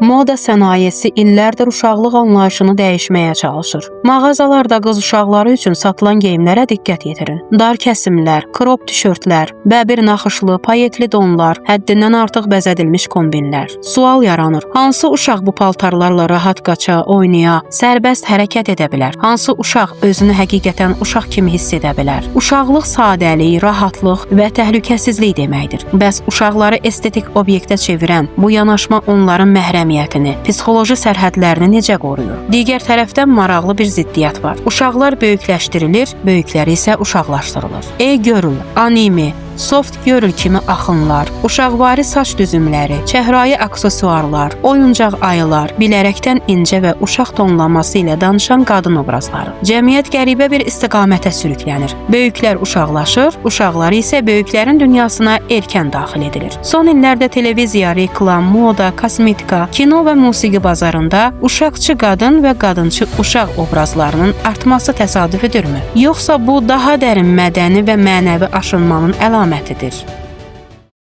Moda sənayesi illərdir uşaqlıq anlayışını dəyişməyə çalışır. Mağazalarda qız uşaqları üçün satılan geyimlərə diqqət yetirin. Dar kəsimlər, krop tişörtlər, bəbir naxışlı, payetli donlar, həddindən artıq bəzədilmiş kombinlər. Sual yaranır. Hansı uşaq bu paltarlarla rahat qaça, oynaya, sərbəst hərəkət edə bilər? Hansı uşaq özünü həqiqətən uşaq kimi hiss edə bilər? Uşaqlıq sadəlik, rahatlıq və təhlükəsizlik deməkdir. Bəs uşaqları estetik obyektə çevirən bu yanaşma onların məhrəmiyyətini, psixoloji sərhədlərini necə qoruyur? Digər tərəfdən maraqlı bir ziddiyyət var. Uşaqlar böyükləşdirilir, böyükləri isə uşaqlaşdırılır. E-Girl, anime, soft girl kimi axınlar, uşaqvari saç düzümləri, çəhrayı aksesuarlar, oyuncaq ayılar, bilərəkdən incə və uşaq tonlaması ilə danışan qadın obrazları. Cəmiyyət qəribə bir istiqamətə sürüklənir. Böyüklər uşaqlaşır, uşaqlar isə böyüklərin dünyasına erkən daxil edilir. Son illərdə televiziya, reklam, moda, kosmetika, kino və musiqi bazarında uşaqçı qadın və qadınçı uşaq obrazlarının artması təsadüfüdürmü? Yoxsa bu daha dərin mədəni və mənəvi aşınmanın əlamətidir?